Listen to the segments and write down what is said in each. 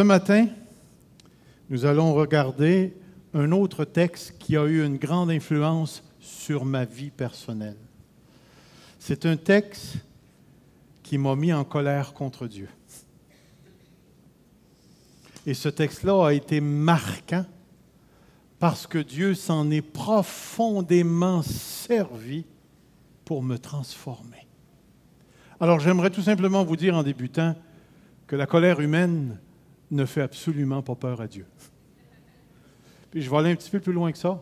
Ce matin, nous allons regarder un autre texte qui a eu une grande influence sur ma vie personnelle. C'est un texte qui m'a mis en colère contre Dieu. Et ce texte-là a été marquant parce que Dieu s'en est profondément servi pour me transformer. Alors j'aimerais tout simplement vous dire en débutant que la colère humaine ne fait absolument pas peur à Dieu. Puis je vais aller un petit peu plus loin que ça.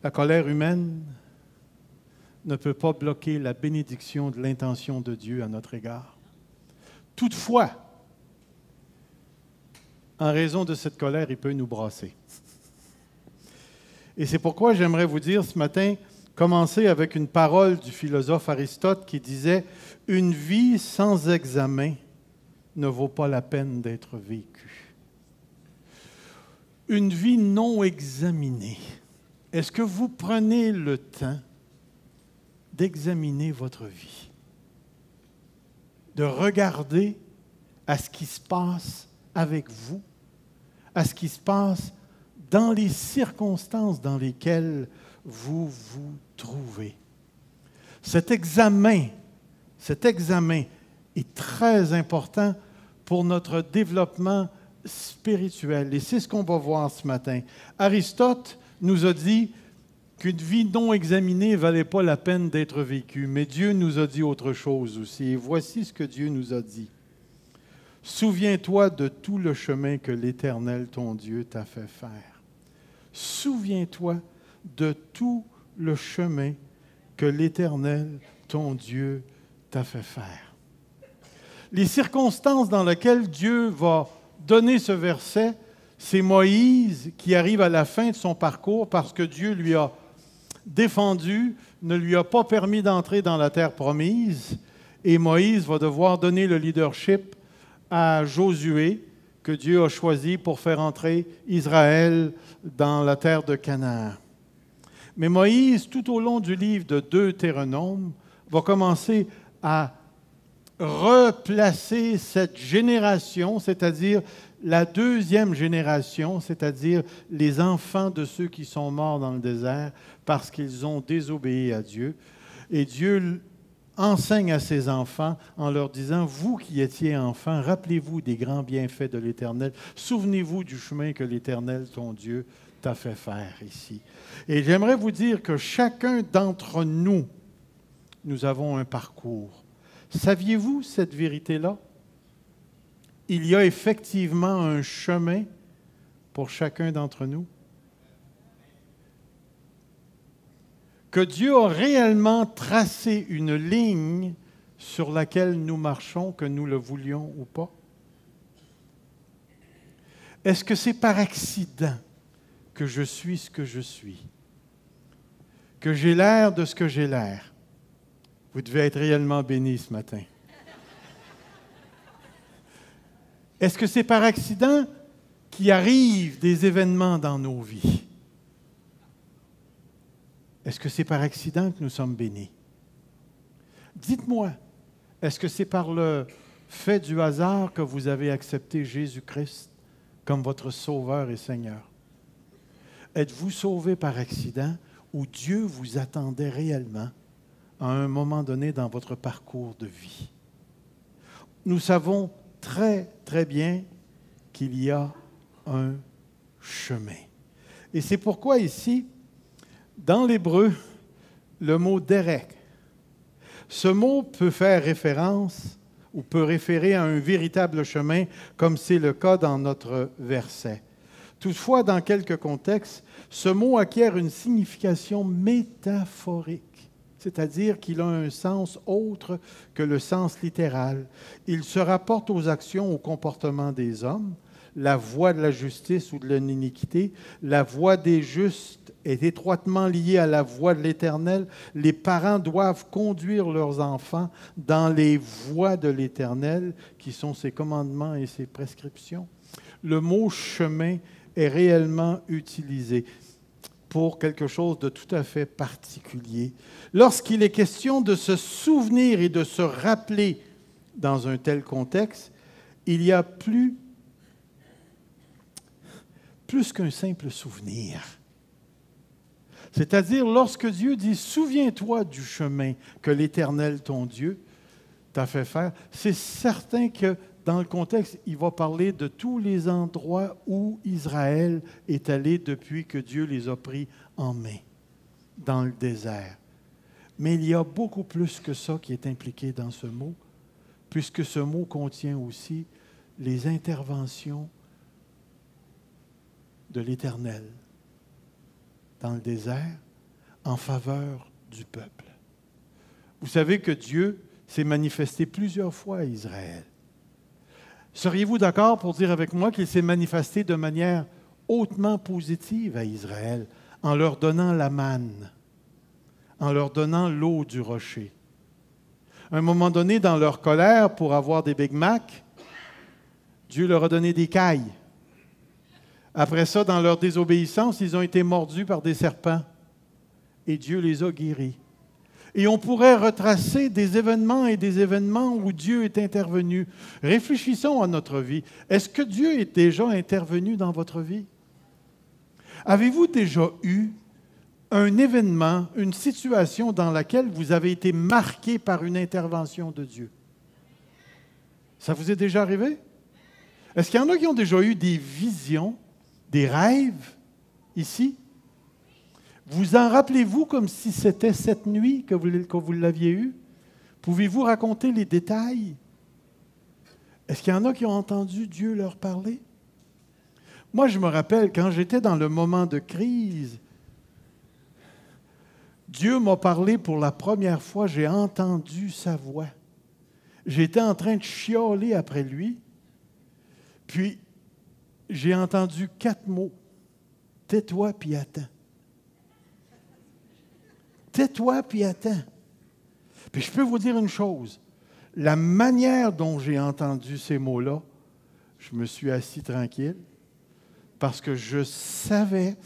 La colère humaine ne peut pas bloquer la bénédiction de l'intention de Dieu à notre égard. Toutefois, en raison de cette colère, il peut nous brasser. Et c'est pourquoi j'aimerais vous dire ce matin, commencer avec une parole du philosophe Aristote qui disait « Une vie sans examen ne vaut pas la peine d'être vécue. » Une vie non examinée. Est-ce que vous prenez le temps d'examiner votre vie? De regarder à ce qui se passe avec vous, à ce qui se passe dans les circonstances dans lesquelles vous vous trouvez. Cet examen est très important pour notre développement spirituel. Et c'est ce qu'on va voir ce matin. Aristote nous a dit qu'une vie non examinée ne valait pas la peine d'être vécue, mais Dieu nous a dit autre chose aussi. Et voici ce que Dieu nous a dit. « Souviens-toi de tout le chemin que l'Éternel, ton Dieu, t'a fait faire. » Souviens-toi de tout le chemin que l'Éternel, ton Dieu, t'a fait faire. Les circonstances dans lesquelles Dieu va donner ce verset, c'est Moïse qui arrive à la fin de son parcours parce que Dieu lui a défendu, ne lui a pas permis d'entrer dans la terre promise, et Moïse va devoir donner le leadership à Josué, que Dieu a choisi pour faire entrer Israël dans la terre de Canaan. Mais Moïse, tout au long du livre de Deutéronome, va commencer à replacer cette génération, c'est-à-dire la deuxième génération, c'est-à-dire les enfants de ceux qui sont morts dans le désert parce qu'ils ont désobéi à Dieu. Et Dieu enseigne à ses enfants en leur disant, vous qui étiez enfants, rappelez-vous des grands bienfaits de l'Éternel, souvenez-vous du chemin que l'Éternel, ton Dieu, t'a fait faire ici. Et j'aimerais vous dire que chacun d'entre nous, nous avons un parcours. Saviez-vous cette vérité-là? Il y a effectivement un chemin pour chacun d'entre nous. Que Dieu a réellement tracé une ligne sur laquelle nous marchons, que nous le voulions ou pas? Est-ce que c'est par accident que je suis ce que je suis? Que j'ai l'air de ce que j'ai l'air? Vous devez être réellement bénis ce matin. Est-ce que c'est par accident qu'il arrive des événements dans nos vies? Est-ce que c'est par accident que nous sommes bénis? Dites-moi, est-ce que c'est par le fait du hasard que vous avez accepté Jésus-Christ comme votre Sauveur et Seigneur? Êtes-vous sauvé par accident ou Dieu vous attendait réellement à un moment donné dans votre parcours de vie? Nous savons très, très bien qu'il y a un chemin. Et c'est pourquoi ici, dans l'hébreu, le mot « derek », ce mot peut faire référence ou peut référer à un véritable chemin, comme c'est le cas dans notre verset. Toutefois, dans quelques contextes, ce mot acquiert une signification métaphorique, c'est-à-dire qu'il a un sens autre que le sens littéral. Il se rapporte aux actions, au comportement des hommes, la voie de la justice ou de l'iniquité. La voie des justes est étroitement liée à la voie de l'Éternel. Les parents doivent conduire leurs enfants dans les voies de l'Éternel, qui sont ses commandements et ses prescriptions. Le mot « chemin » est réellement utilisé pour quelque chose de tout à fait particulier. Lorsqu'il est question de se souvenir et de se rappeler dans un tel contexte, il y a plus plus qu'un simple souvenir. C'est-à-dire, lorsque Dieu dit « Souviens-toi du chemin que l'Éternel, ton Dieu, t'a fait faire », c'est certain que dans le contexte, il va parler de tous les endroits où Israël est allé depuis que Dieu les a pris en main, dans le désert. Mais il y a beaucoup plus que ça qui est impliqué dans ce mot, puisque ce mot contient aussi les interventions de l'Éternel dans le désert en faveur du peuple. Vous savez que Dieu s'est manifesté plusieurs fois à Israël. Seriez-vous d'accord pour dire avec moi qu'il s'est manifesté de manière hautement positive à Israël en leur donnant la manne, en leur donnant l'eau du rocher? À un moment donné, dans leur colère pour avoir des Big Mac, Dieu leur a donné des cailles. Après ça, dans leur désobéissance, ils ont été mordus par des serpents et Dieu les a guéris. Et on pourrait retracer des événements et des événements où Dieu est intervenu. Réfléchissons à notre vie. Est-ce que Dieu est déjà intervenu dans votre vie? Avez-vous déjà eu un événement, une situation dans laquelle vous avez été marqué par une intervention de Dieu? Ça vous est déjà arrivé? Est-ce qu'il y en a qui ont déjà eu des visions, des rêves ici? Vous en rappelez-vous comme si c'était cette nuit que vous l'aviez eu? Pouvez-vous raconter les détails? Est-ce qu'il y en a qui ont entendu Dieu leur parler? Moi, je me rappelle, quand j'étais dans le moment de crise, Dieu m'a parlé pour la première fois, j'ai entendu sa voix. J'étais en train de chialer après lui, puis j'ai entendu 4 mots. Tais-toi puis attends. Tais-toi puis attends. Puis je peux vous dire une chose. La manière dont j'ai entendu ces mots-là, je me suis assis tranquille parce que je savais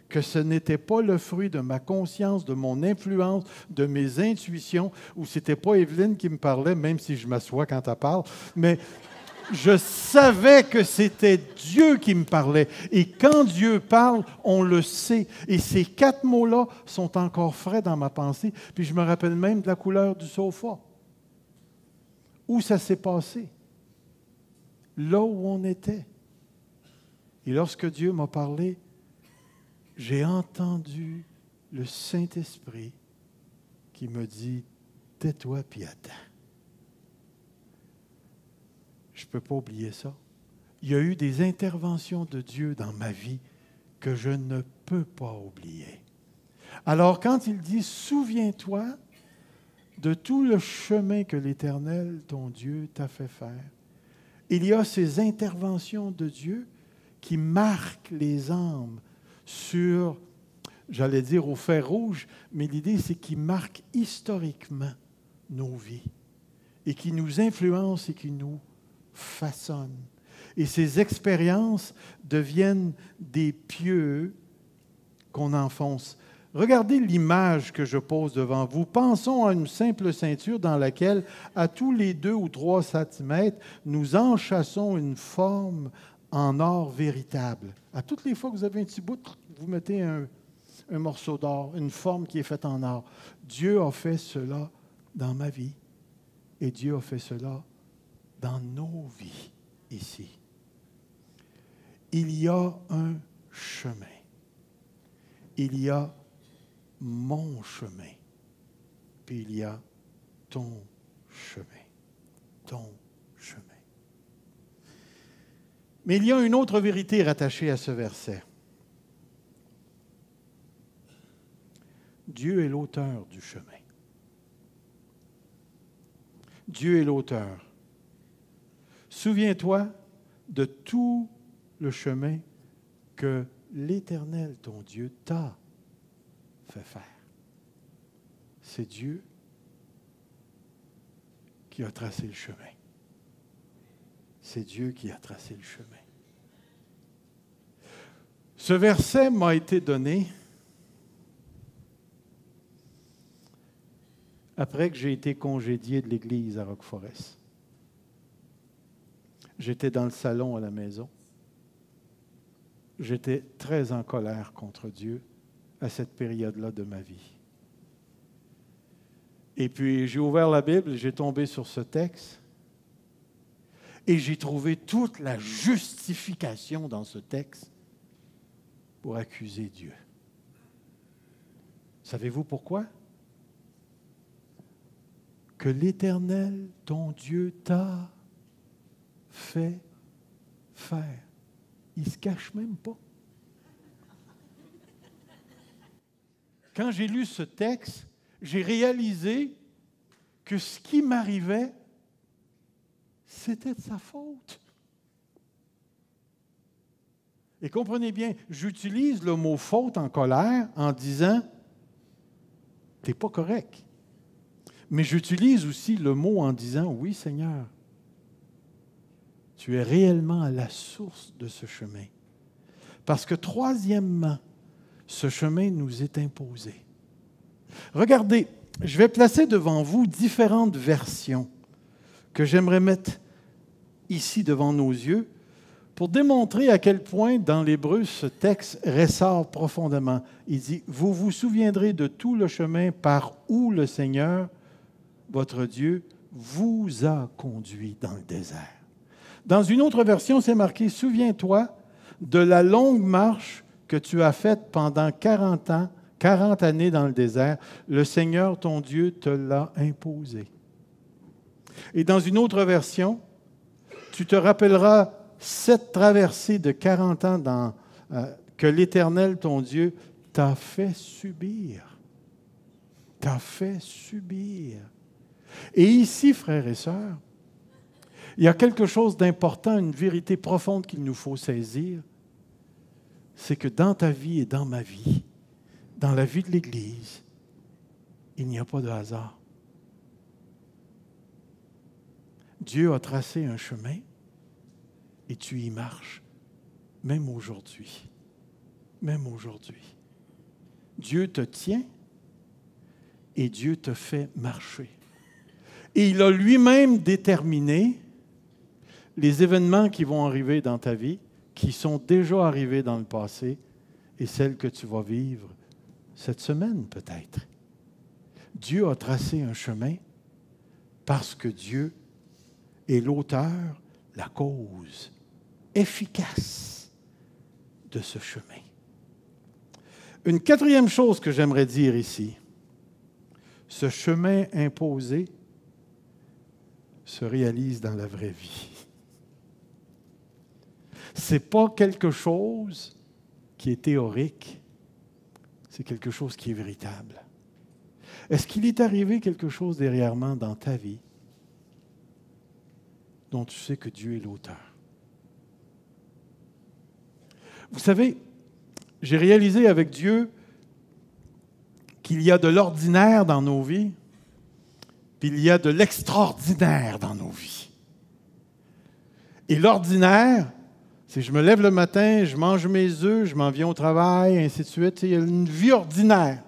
que ce n'était pas le fruit de ma conscience, de mon influence, de mes intuitions, ou ce n'était pas Evelyne qui me parlait, même si je m'assois quand elle parle, mais je savais que c'était Dieu qui me parlait. Et quand Dieu parle, on le sait. Et ces 4 mots-là sont encore frais dans ma pensée. Puis je me rappelle même de la couleur du sofa. Où ça s'est passé. Là où on était. Et lorsque Dieu m'a parlé, j'ai entendu le Saint-Esprit qui me dit « Tais-toi puis attends ». Je ne peux pas oublier ça. Il y a eu des interventions de Dieu dans ma vie que je ne peux pas oublier. Alors, quand il dit « Souviens-toi de tout le chemin que l'Éternel, ton Dieu, t'a fait faire », il y a ces interventions de Dieu qui marquent les âmes sur, j'allais dire au fer rouge, mais l'idée c'est qu'ils marquent historiquement nos vies et qui nous influencent et qui nous façonnent. Et ces expériences deviennent des pieux qu'on enfonce. Regardez l'image que je pose devant vous. Pensons à une simple ceinture dans laquelle, à tous les 2 ou 3 centimètres, nous enchâssons une forme en or véritable. À toutes les fois que vous avez un petit bout, vous mettez un morceau d'or, une forme qui est faite en or. Dieu a fait cela dans ma vie et Dieu a fait cela dans nos vies ici. Il y a un chemin. Il y a mon chemin. Puis il y a ton chemin. Ton chemin. Mais il y a une autre vérité rattachée à ce verset. Dieu est l'auteur du chemin. Dieu est l'auteur. Souviens-toi de tout le chemin que l'Éternel, ton Dieu, t'a fait faire. C'est Dieu qui a tracé le chemin. C'est Dieu qui a tracé le chemin. Ce verset m'a été donné après que j'ai été congédié de l'église à Rock Forest. J'étais dans le salon à la maison. j'étais très en colère contre Dieu à cette période-là de ma vie. Et puis, j'ai ouvert la Bible, j'ai tombé sur ce texte et j'ai trouvé toute la justification dans ce texte pour accuser Dieu. Savez-vous pourquoi? Que l'Éternel, ton Dieu, t'a fait faire. Il ne se cache même pas. Quand j'ai lu ce texte, j'ai réalisé que ce qui m'arrivait, c'était de sa faute. Et comprenez bien, j'utilise le mot faute en colère en disant « t'es pas correct ». Mais j'utilise aussi le mot en disant « oui, Seigneur, tu es réellement à la source de ce chemin. » Parce que troisièmement, ce chemin nous est imposé. Regardez, je vais placer devant vous différentes versions que j'aimerais mettre ici devant nos yeux pour démontrer à quel point dans l'hébreu ce texte ressort profondément. Il dit « Vous vous souviendrez de tout le chemin par où le Seigneur, votre Dieu, vous a conduit dans le désert. » Dans une autre version, c'est marqué « Souviens-toi de la longue marche que tu as faite pendant 40 ans, 40 années dans le désert. Le Seigneur, ton Dieu, te l'a imposé. » Et dans une autre version, tu te rappelleras cette traversée de 40 ans que l'Éternel, ton Dieu, t'a fait subir. T'a fait subir. Et ici, frères et sœurs, il y a quelque chose d'important, une vérité profonde qu'il nous faut saisir, c'est que dans ta vie et dans ma vie, dans la vie de l'Église, il n'y a pas de hasard. Dieu a tracé un chemin et tu y marches, même aujourd'hui. Même aujourd'hui. Dieu te tient et Dieu te fait marcher. Et il a lui-même déterminé les événements qui vont arriver dans ta vie, qui sont déjà arrivés dans le passé, et celles que tu vas vivre cette semaine peut-être. Dieu a tracé un chemin parce que Dieu est l'auteur, la cause efficace de ce chemin. Une quatrième chose que j'aimerais dire ici, ce chemin imposé se réalise dans la vraie vie. Ce n'est pas quelque chose qui est théorique, c'est quelque chose qui est véritable. Est-ce qu'il est arrivé quelque chose dernièrement dans ta vie dont tu sais que Dieu est l'auteur? Vous savez, j'ai réalisé avec Dieu qu'il y a de l'ordinaire dans nos vies, puis il y a de l'extraordinaire dans nos vies. Et l'ordinaire, c'est je me lève le matin, je mange mes œufs, je m'en viens au travail, ainsi de suite. Il y a une vie ordinaire.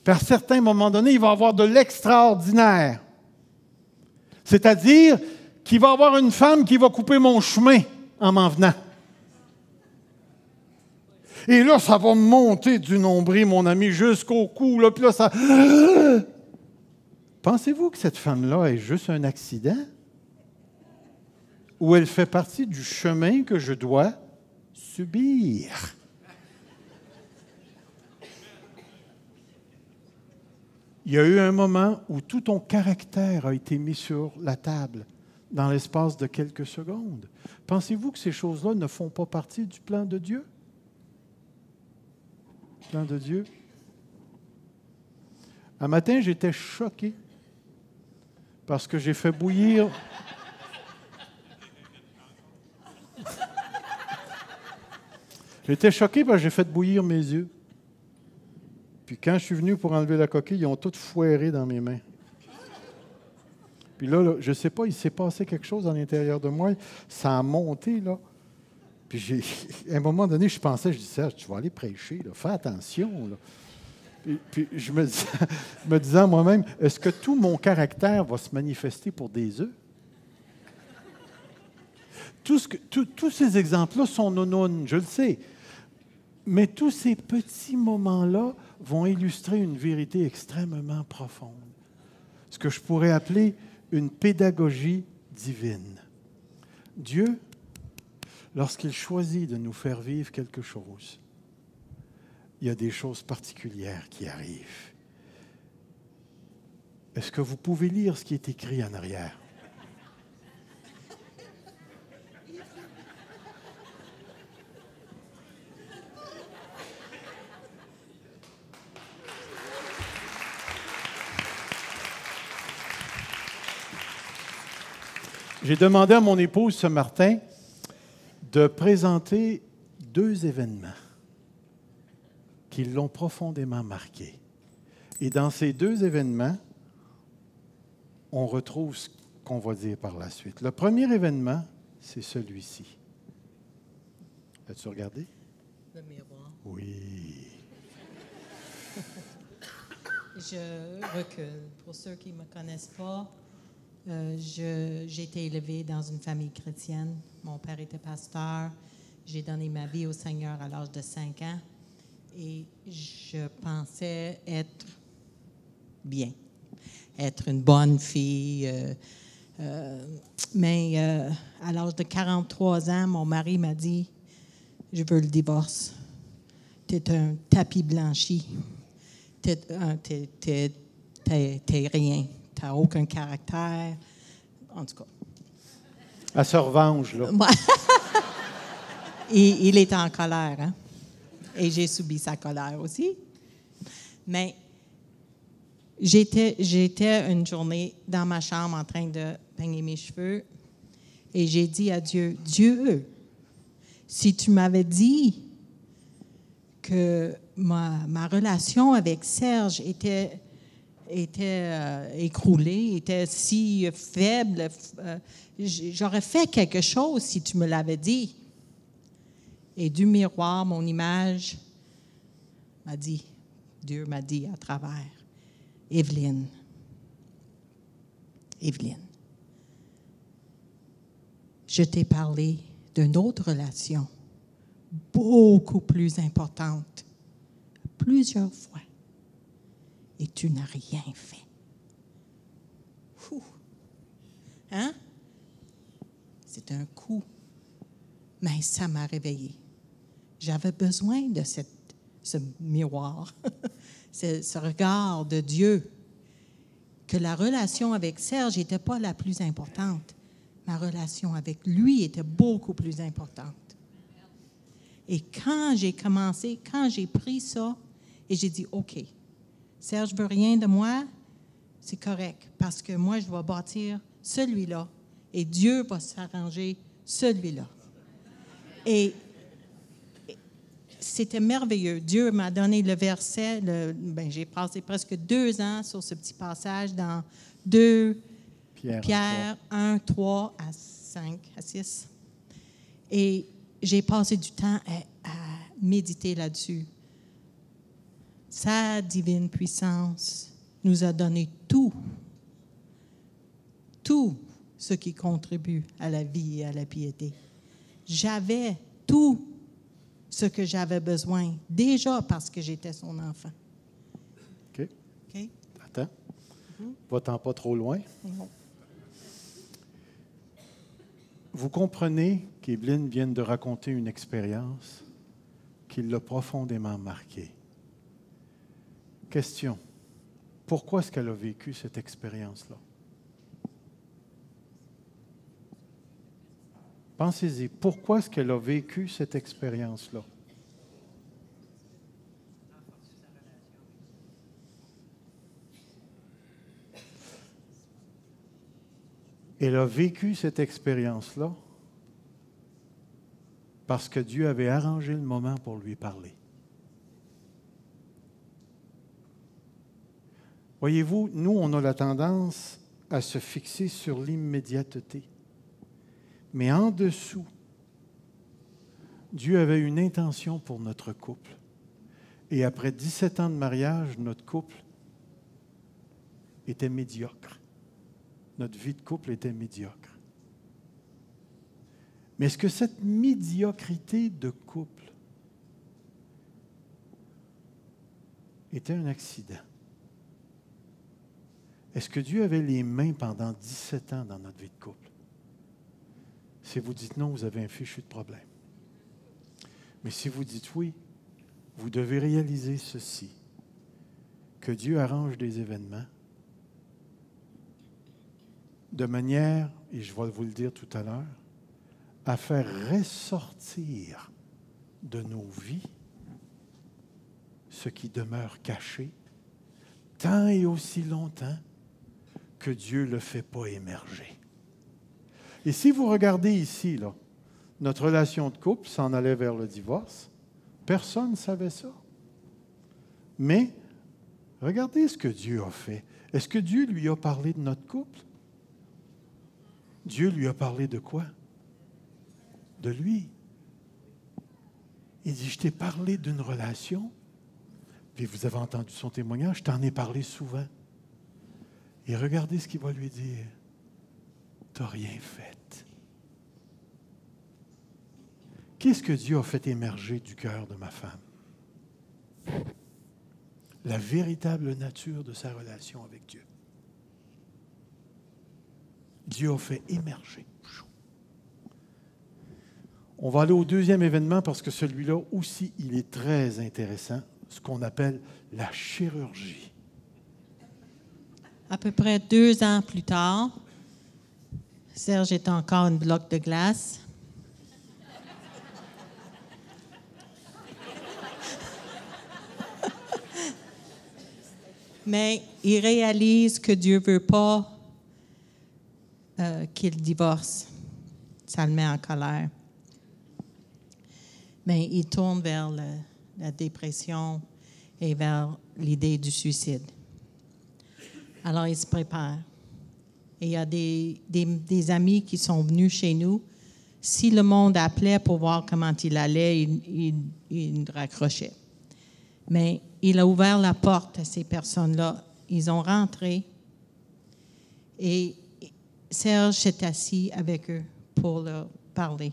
Puis à certains moments donnés, il va y avoir de l'extraordinaire. C'est-à-dire qu'il va y avoir une femme qui va couper mon chemin en m'en venant. Et là, ça va monter du nombril, mon ami, jusqu'au cou. Là, puis là, ça... Pensez-vous que cette femme-là est juste un accident? Ou elle fait partie du chemin que je dois subir? Il y a eu un moment où tout ton caractère a été mis sur la table dans l'espace de quelques secondes. Pensez-vous que ces choses-là ne font pas partie du plan de Dieu? Plan de Dieu? Un matin, j'étais choqué parce que j'ai fait bouillir... J'étais choqué parce que j'ai fait bouillir mes yeux. Puis quand je suis venu pour enlever la coquille, ils ont tout foiré dans mes mains. Puis là, je ne sais pas, il s'est passé quelque chose à l'intérieur de moi. Ça a monté, là. Puis à un moment donné, je dis, Serge, tu vas aller prêcher, là. Fais attention, là. Puis je me disais à moi-même, est-ce que tout mon caractère va se manifester pour des œufs? Tous ces exemples-là sont non, je le sais. Mais tous ces petits moments-là vont illustrer une vérité extrêmement profonde. Ce que je pourrais appeler une pédagogie divine. Dieu, lorsqu'il choisit de nous faire vivre quelque chose, il y a des choses particulières qui arrivent. Est-ce que vous pouvez lire ce qui est écrit en arrière? J'ai demandé à mon épouse ce matin de présenter 2 événements qui l'ont profondément marqué. Et dans ces 2 événements, on retrouve ce qu'on va dire par la suite. Le premier événement, c'est celui-ci. As-tu regardé? Le miroir. Oui. Je recule. Pour ceux qui ne me connaissent pas, j'ai été élevée dans une famille chrétienne. Mon père était pasteur. J'ai donné ma vie au Seigneur à l'âge de 5 ans. Et je pensais être bien, être une bonne fille. Mais à l'âge de 43 ans, mon mari m'a dit, je veux le divorce. Tu es un tapis blanchi. T'es rien. Tu n'as aucun caractère. En tout cas. Elle se revanche, là. Il était en colère, hein? Et j'ai subi sa colère aussi. Mais j'étais une journée dans ma chambre en train de peigner mes cheveux et j'ai dit à Dieu, Dieu, si tu m'avais dit que ma relation avec Serge était écroulée, était si faible, j'aurais fait quelque chose si tu me l'avais dit. Et du miroir, mon image Dieu m'a dit à travers, Evelyne, je t'ai parlé d'une autre relation, beaucoup plus importante, plusieurs fois, et tu n'as rien fait. Ouh. Hein? C'est un coup, mais ça m'a réveillée. J'avais besoin de ce miroir, ce regard de Dieu, que la relation avec Serge n'était pas la plus importante. Ma relation avec lui était beaucoup plus importante. Et quand j'ai pris ça, et j'ai dit, OK, Serge ne veut rien de moi, c'est correct, parce que moi, je vais bâtir celui-là, et Dieu va s'arranger celui-là. Et c'était merveilleux. Dieu m'a donné le verset. J'ai passé presque 2 ans sur ce petit passage dans 2 Pierre 1, 3 à 5, à 6. Et j'ai passé du temps à méditer là-dessus. Sa divine puissance nous a donné tout ce qui contribue à la vie et à la piété. J'avais tout ce que j'avais besoin, déjà parce que j'étais son enfant. OK. Attends. Va-t'en pas trop loin. Non. Vous comprenez qu'Evelyne vient de raconter une expérience qui l'a profondément marquée. Question. Pourquoi est-ce qu'elle a vécu cette expérience-là? Pensez-y, pourquoi est-ce qu'elle a vécu cette expérience-là? Elle a vécu cette expérience-là parce que Dieu avait arrangé le moment pour lui parler. Voyez-vous, nous, on a la tendance à se fixer sur l'immédiateté. Mais en dessous, Dieu avait une intention pour notre couple. Et après 17 ans de mariage, notre couple était médiocre. Notre vie de couple était médiocre. Mais est-ce que cette médiocrité de couple était un accident? Est-ce que Dieu avait les mains pendant 17 ans dans notre vie de couple? Si vous dites non, vous avez un fichu de problème. Mais si vous dites oui, vous devez réaliser ceci, que Dieu arrange des événements de manière, et je vais vous le dire tout à l'heure, à faire ressortir de nos vies ce qui demeure caché tant et aussi longtemps que Dieu ne le fait pas émerger. Et si vous regardez ici, là, notre relation de couple s'en allait vers le divorce, personne ne savait ça. Mais regardez ce que Dieu a fait. Est-ce que Dieu lui a parlé de notre couple? Dieu lui a parlé de quoi? De lui. Il dit, je t'ai parlé d'une relation, puis vous avez entendu son témoignage, je t'en ai parlé souvent. Et regardez ce qu'il va lui dire. Tu n'as rien fait. Qu'est-ce que Dieu a fait émerger du cœur de ma femme? La véritable nature de sa relation avec Dieu. Dieu a fait émerger. On va aller au deuxième événement parce que celui-là aussi, il est très intéressant, ce qu'on appelle la chirurgie. À peu près 2 ans plus tard, Serge est encore une bloc de glace. Mais il réalise que Dieu ne veut pas qu'il divorce. Ça le met en colère. Mais il tourne vers la dépression et vers l'idée du suicide. Alors, il se prépare. Et il y a des amis qui sont venus chez nous. Si le monde appelait pour voir comment il allait, il raccrochait. Mais il a ouvert la porte à ces personnes-là. Ils ont rentré et Serge s'est assis avec eux pour leur parler.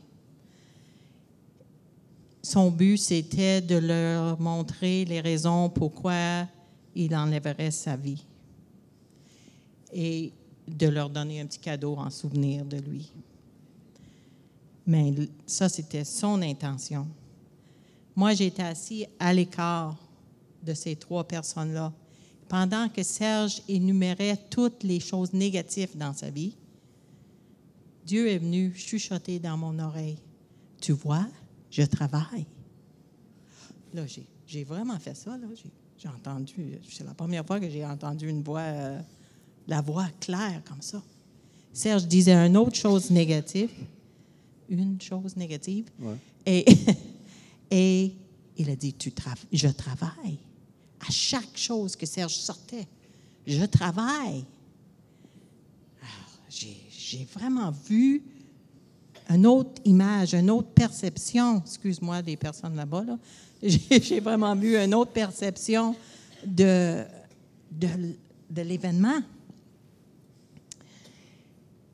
Son but, c'était de leur montrer les raisons pourquoi il enlèverait sa vie et de leur donner un petit cadeau en souvenir de lui. Mais ça, c'était son intention. Moi, j'étais assis à l'écart de ces 3 personnes-là. Pendant que Serge énumérait toutes les choses négatives dans sa vie, Dieu est venu chuchoter dans mon oreille. « Tu vois, je travaille. » Là, j'ai vraiment fait ça. Là. J'ai entendu, c'est la première fois que j'ai entendu une voix, la voix claire comme ça. Serge disait une autre chose négative. Une chose négative. Ouais. Et il a dit, je travaille. À chaque chose que Serge sortait, je travaille. Alors, j'ai vraiment vu une autre image, une autre perception, excuse-moi des personnes là-bas, là. J'ai vraiment vu une autre perception de l'événement.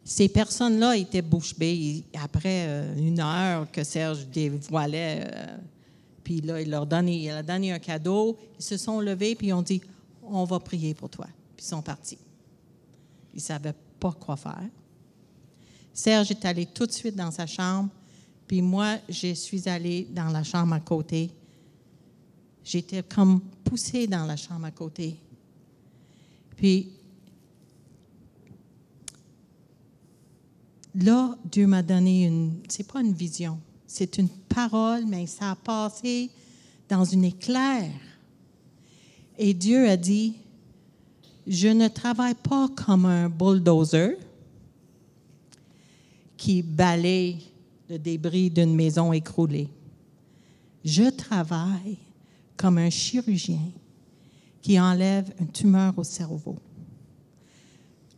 Ces personnes-là étaient bouche bée. Après 1 heure que Serge dévoilait, puis là, il a donné un cadeau. Ils se sont levés, puis ils ont dit, « On va prier pour toi. » Puis ils sont partis. Ils ne savaient pas quoi faire. Serge est allé tout de suite dans sa chambre, puis moi, je suis allée dans la chambre à côté. J'étais comme poussée dans la chambre à côté. Puis là, Dieu m'a donné c'est pas une vision, c'est une parole, mais ça a passé dans une éclair. Et Dieu a dit, je ne travaille pas comme un bulldozer qui balaye le débris d'une maison écroulée. Je travaille comme un chirurgien qui enlève une tumeur au cerveau.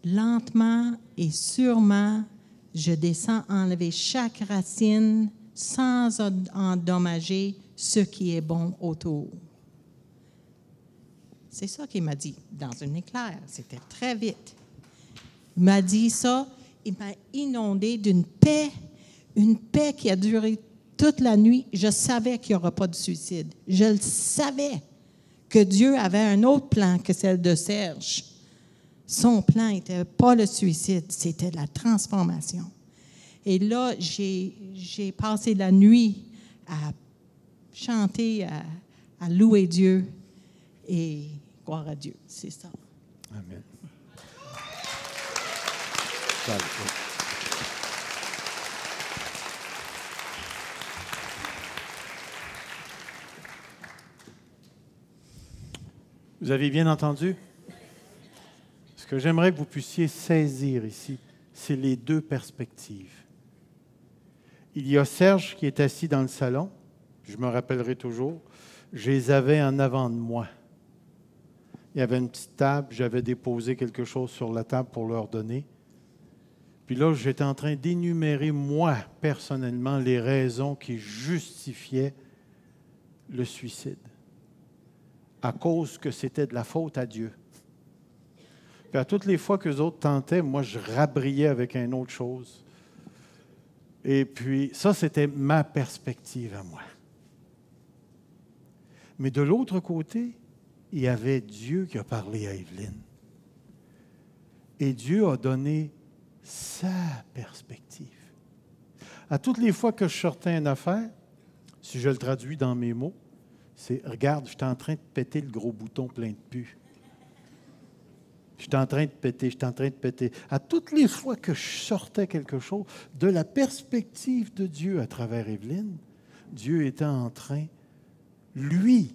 Lentement et sûrement, je descends enlever chaque racine sans endommager ce qui est bon autour. C'est ça qu'il m'a dit dans une éclair. C'était très vite. Il m'a dit ça. Il m'a inondé d'une paix, Une paix qui a duré toute la nuit. Je savais qu'il n'y aura pas de suicide. Je le savais que Dieu avait un autre plan que celle de Serge. Son plan n'était pas le suicide, c'était la transformation. Et là, j'ai passé la nuit à chanter, à louer Dieu et gloire à Dieu. C'est ça. Amen. Vous avez bien entendu? Ce que j'aimerais que vous puissiez saisir ici, c'est les deux perspectives. Il y a Serge qui est assis dans le salon, je me rappellerai toujours, je les avais en avant de moi. Il y avait une petite table, j'avais déposé quelque chose sur la table pour leur donner. Puis là, j'étais en train d'énumérer, moi, personnellement, les raisons qui justifiaient le suicide. À cause que c'était de la faute à Dieu. Puis à toutes les fois que les autres tentaient, moi, je rabrillais avec une autre chose. Et puis, ça, c'était ma perspective à moi. Mais de l'autre côté, il y avait Dieu qui a parlé à Evelyne. Et Dieu a donné sa perspective. À toutes les fois que je sortais une affaire, si je le traduis dans mes mots, c'est « Regarde, je suis en train de péter le gros bouton plein de pu. Je suis en train de péter, je suis en train de péter. » À toutes les fois que je sortais quelque chose, de la perspective de Dieu à travers Evelyne, Dieu était en train, lui,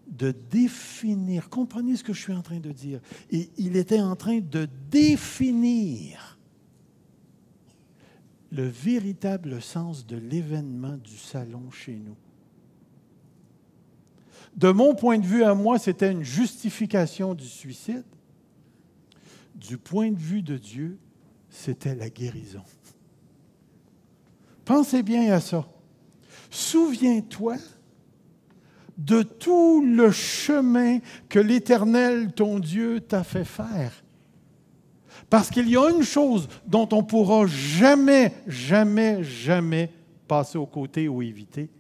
de définir. Comprenez ce que je suis en train de dire. Et il était en train de définir le véritable sens de l'événement du salon chez nous. De mon point de vue à moi, c'était une justification du suicide. Du point de vue de Dieu, c'était la guérison. Pensez bien à ça. Souviens-toi de tout le chemin que l'Éternel, ton Dieu, t'a fait faire. Parce qu'il y a une chose dont on ne pourra jamais, jamais, jamais passer aux côtés ou éviter,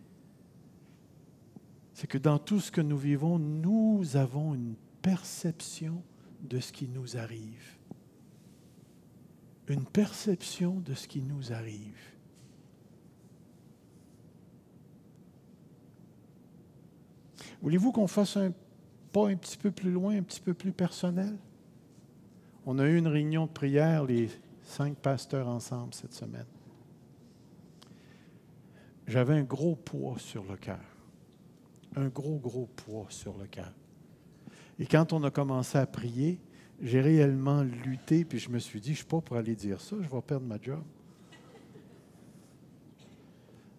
c'est que dans tout ce que nous vivons, nous avons une perception de ce qui nous arrive. Une perception de ce qui nous arrive. Voulez-vous qu'on fasse un pas un petit peu plus loin, un petit peu plus personnel? On a eu une réunion de prière, les 5 pasteurs ensemble cette semaine. J'avais un gros poids sur le cœur. Un gros poids sur le cœur. Et quand on a commencé à prier, j'ai réellement lutté, puis je me suis dit, je ne suis pas pour aller dire ça, je vais perdre ma job.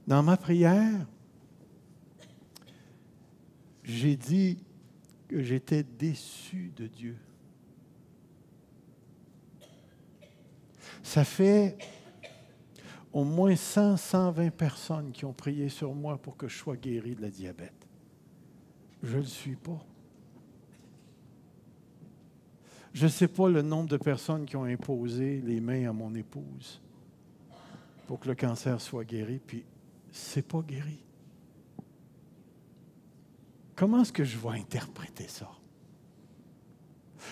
Dans ma prière, j'ai dit que j'étais déçu de Dieu. Ça fait au moins 100, 120 personnes qui ont prié sur moi pour que je sois guéri de la diabète. Je ne le suis pas. Je ne sais pas le nombre de personnes qui ont imposé les mains à mon épouse pour que le cancer soit guéri, puis c'est pas guéri. Comment est-ce que je vais interpréter ça?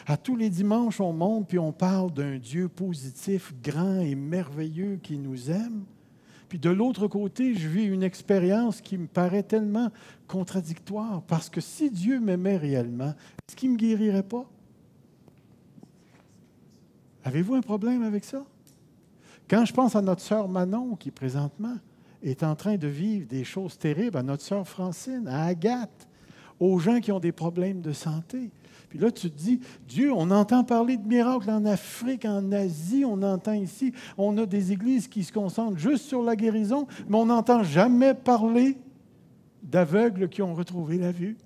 À tous les dimanches, on monte puis on parle d'un Dieu positif, grand et merveilleux qui nous aime. Puis de l'autre côté, je vis une expérience qui me paraît tellement contradictoire. Parce que si Dieu m'aimait réellement, est-ce qu'il ne me guérirait pas? Avez-vous un problème avec ça? Quand je pense à notre sœur Manon, qui présentement est en train de vivre des choses terribles, à notre sœur Francine, à Agathe, aux gens qui ont des problèmes de santé. Puis là, tu te dis, Dieu, on entend parler de miracles en Afrique, en Asie, on entend ici, on a des églises qui se concentrent juste sur la guérison, mais on n'entend jamais parler d'aveugles qui ont retrouvé la vue.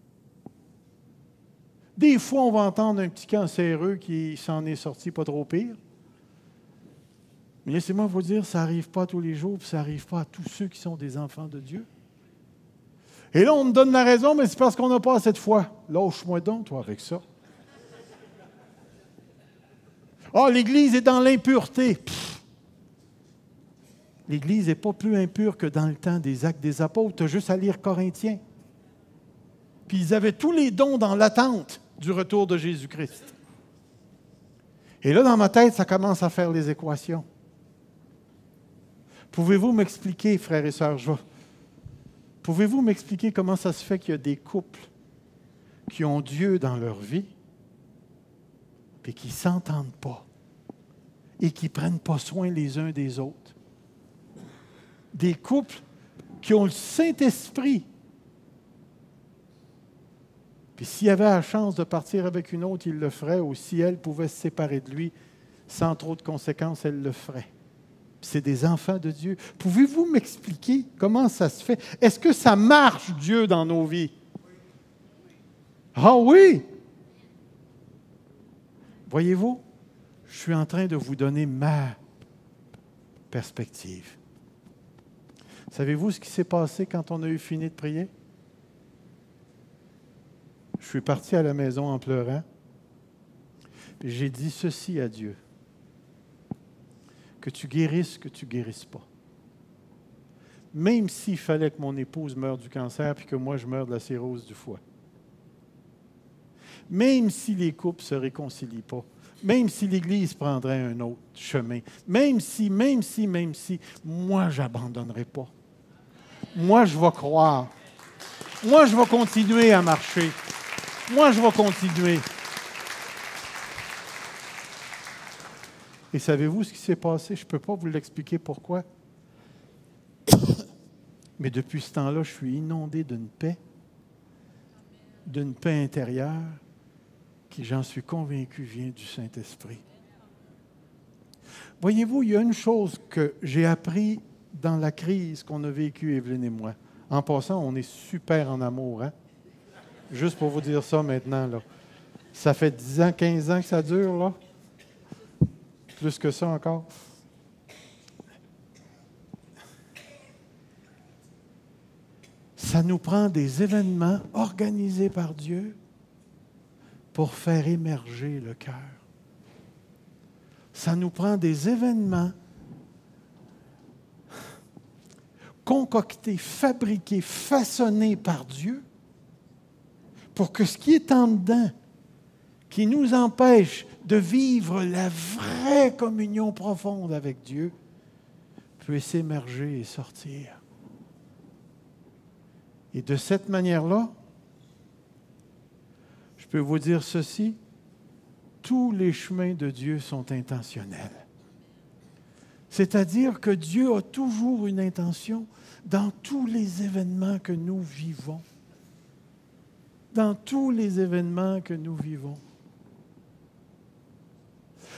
Des fois, on va entendre un petit cancéreux qui s'en est sorti pas trop pire. Mais laissez-moi vous dire, ça n'arrive pas tous les jours, puis ça n'arrive pas à tous ceux qui sont des enfants de Dieu. Et là, on me donne la raison, mais c'est parce qu'on n'a pas assez de foi. Lâche-moi donc, toi, avec ça. Ah, l'Église est dans l'impureté. l'Église n'est pas plus impure que dans le temps des Actes des Apôtres. Tu as juste à lire Corinthiens. Puis ils avaient tous les dons dans l'attente du retour de Jésus-Christ. Et là, dans ma tête, ça commence à faire les équations. Pouvez-vous m'expliquer, frères et sœurs, pouvez-vous m'expliquer comment ça se fait qu'il y a des couples qui ont Dieu dans leur vie et qui ne s'entendent pas et qui ne prennent pas soin les uns des autres? Des couples qui ont le Saint-Esprit. Puis s'il avait la chance de partir avec une autre, il le ferait, ou si elle pouvait se séparer de lui sans trop de conséquences, elle le ferait. Puis c'est des enfants de Dieu. Pouvez-vous m'expliquer comment ça se fait? Est-ce que ça marche, Dieu, dans nos vies? Ah oui! Voyez-vous, je suis en train de vous donner ma perspective. Savez-vous ce qui s'est passé quand on a eu fini de prier? Je suis parti à la maison en pleurant. J'ai dit ceci à Dieu. Que tu guérisses, que tu ne guérisses pas. Même s'il fallait que mon épouse meure du cancer puis que moi je meure de la cirrhose du foie. Même si les couples ne se réconcilient pas. Même si l'Église prendrait un autre chemin. Même si, moi je n'abandonnerai pas. Moi je vais croire. Moi je vais continuer à marcher. Moi, je vais continuer. Et savez-vous ce qui s'est passé? Je ne peux pas vous l'expliquer pourquoi. Mais depuis ce temps-là, je suis inondé d'une paix intérieure qui, j'en suis convaincu, vient du Saint-Esprit. Voyez-vous, il y a une chose que j'ai appris dans la crise qu'on a vécue, Evelyne et moi. En passant, on est super en amour, hein? Juste pour vous dire ça maintenant, là. Ça fait 10 ans, 15 ans que ça dure, là. Plus que ça encore. Ça nous prend des événements organisés par Dieu pour faire émerger le cœur. Ça nous prend des événements concoctés, fabriqués, façonnés par Dieu pour que ce qui est en dedans, qui nous empêche de vivre la vraie communion profonde avec Dieu, puisse émerger et sortir. Et de cette manière-là, je peux vous dire ceci, tous les chemins de Dieu sont intentionnels. C'est-à-dire que Dieu a toujours une intention dans tous les événements que nous vivons. Dans tous les événements que nous vivons.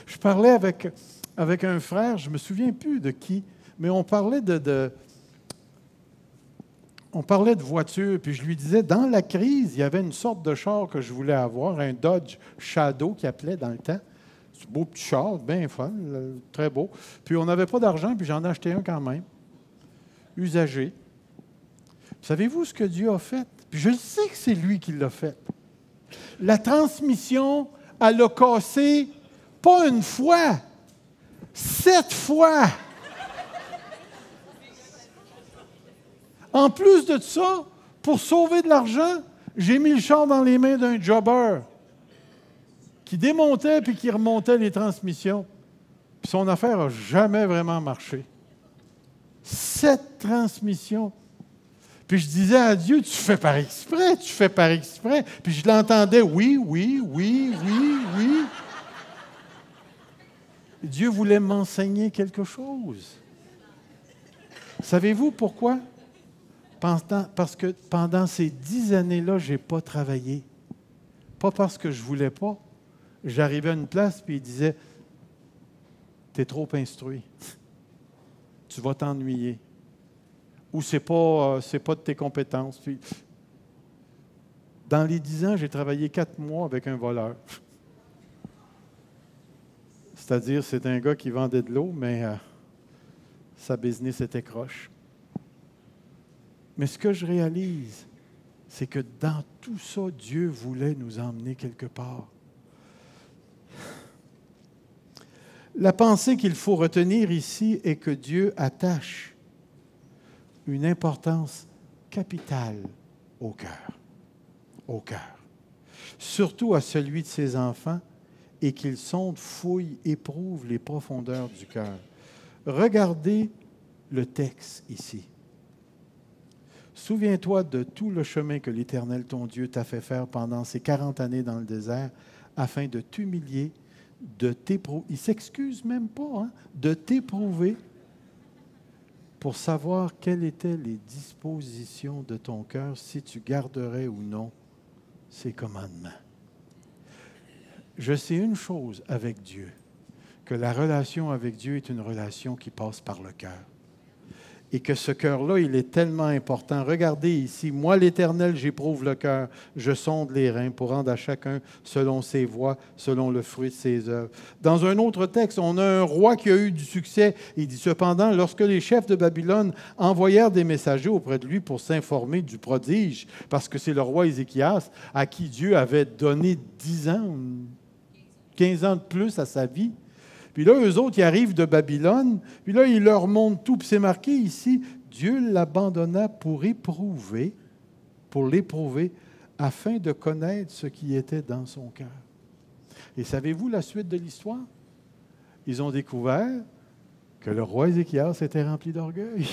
Je parlais avec un frère, je ne me souviens plus de qui, mais on parlait de voiture, puis je lui disais, dans la crise, il y avait une sorte de char que je voulais avoir, un Dodge Shadow qui appelait dans le temps. C'est un beau petit char, bien fun, très beau. Puis on n'avait pas d'argent, puis j'en ai acheté un quand même, usagé. Savez-vous ce que Dieu a fait? Puis je sais que c'est lui qui l'a fait. La transmission, elle a cassé, pas une fois, 7 fois. En plus de ça, pour sauver de l'argent, j'ai mis le char dans les mains d'un jobber qui démontait puis qui remontait les transmissions. Puis son affaire n'a jamais vraiment marché. 7 transmissions. Puis je disais à Dieu, tu fais par exprès, tu fais par exprès. Puis je l'entendais, oui. Dieu voulait m'enseigner quelque chose. Savez-vous pourquoi? Parce que pendant ces 10 années-là, je n'ai pas travaillé. Pas parce que je ne voulais pas. J'arrivais à une place, puis il disait, tu es trop instruit. Tu vas t'ennuyer. Ou c'est pas de tes compétences. Puis, dans les 10 ans, j'ai travaillé 4 mois avec un voleur. C'est-à-dire, c'est un gars qui vendait de l'eau, mais sa business était croche. Mais ce que je réalise, c'est que dans tout ça, Dieu voulait nous emmener quelque part. La pensée qu'il faut retenir ici est que Dieu attache une importance capitale au cœur, surtout à celui de ses enfants, et qu'il sonde, fouille, éprouve les profondeurs du cœur. Regardez le texte ici. Souviens-toi de tout le chemin que l'Éternel, ton Dieu, t'a fait faire pendant ces 40 années dans le désert, afin de t'humilier, de t'éprouver. Il ne s'excuse même pas, hein, de t'éprouver pour savoir quelles étaient les dispositions de ton cœur, si tu garderais ou non ses commandements. Je sais une chose avec Dieu, que la relation avec Dieu est une relation qui passe par le cœur. Et que ce cœur-là, il est tellement important. Regardez ici, moi l'Éternel, j'éprouve le cœur, je sonde les reins pour rendre à chacun selon ses voies, selon le fruit de ses œuvres. Dans un autre texte, on a un roi qui a eu du succès. Il dit cependant, lorsque les chefs de Babylone envoyèrent des messagers auprès de lui pour s'informer du prodige, parce que c'est le roi Ézéchias à qui Dieu avait donné 10 ans, 15 ans de plus à sa vie. Puis là, eux autres, ils arrivent de Babylone, puis là, il leur montre tout. Puis c'est marqué ici, Dieu l'abandonna pour l'éprouver, afin de connaître ce qui était dans son cœur. Et savez-vous la suite de l'histoire? Ils ont découvert que le roi Ézéchias était rempli d'orgueil.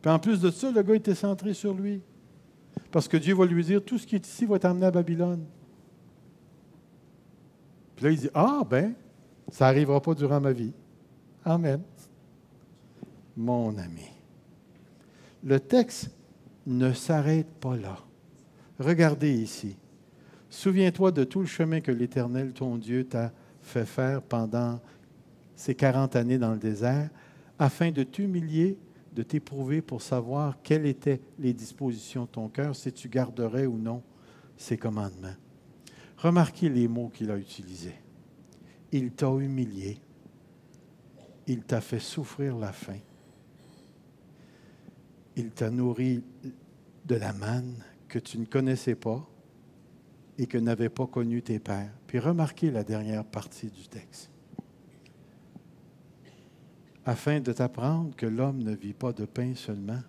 Puis en plus de ça, le gars était centré sur lui. Parce que Dieu va lui dire, tout ce qui est ici va t'emmener à Babylone. Puis là, il dit, ah ben, ça n'arrivera pas durant ma vie. Amen. Mon ami, le texte ne s'arrête pas là. Regardez ici. Souviens-toi de tout le chemin que l'Éternel, ton Dieu, t'a fait faire pendant ces 40 années dans le désert, afin de t'humilier, de t'éprouver pour savoir quelles étaient les dispositions de ton cœur, si tu garderais ou non ses commandements. Remarquez les mots qu'il a utilisés. Il t'a humilié. Il t'a fait souffrir la faim. Il t'a nourri de la manne que tu ne connaissais pas et que n'avaient pas connu tes pères. Puis remarquez la dernière partie du texte. Afin de t'apprendre que l'homme ne vit pas de pain seulement,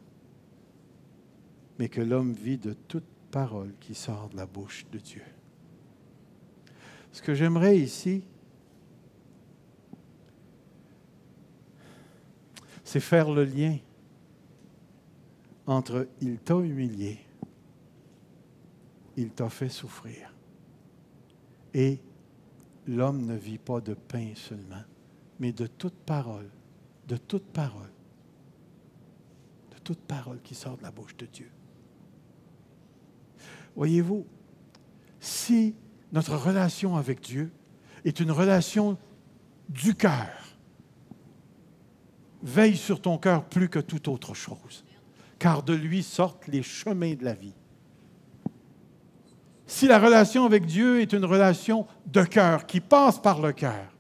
mais que l'homme vit de toute parole qui sort de la bouche de Dieu. Ce que j'aimerais ici, c'est faire le lien entre « il t'a humilié », « il t'a fait souffrir » et « l'homme ne vit pas de pain seulement, mais de toute parole qui sort de la bouche de Dieu. » Voyez-vous, si notre relation avec Dieu est une relation du cœur, veille sur ton cœur plus que toute autre chose, car de lui sortent les chemins de la vie. Si la relation avec Dieu est une relation de cœur, qui passe par le cœur,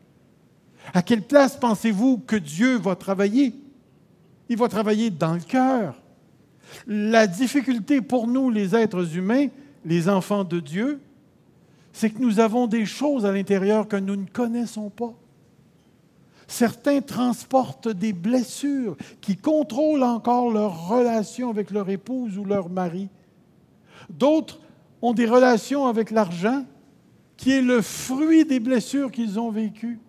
à quelle place pensez-vous que Dieu va travailler? Il va travailler dans le cœur. La difficulté pour nous, les êtres humains, les enfants de Dieu, c'est que nous avons des choses à l'intérieur que nous ne connaissons pas. Certains transportent des blessures qui contrôlent encore leur relation avec leur épouse ou leur mari. D'autres ont des relations avec l'argent qui est le fruit des blessures qu'ils ont vécues.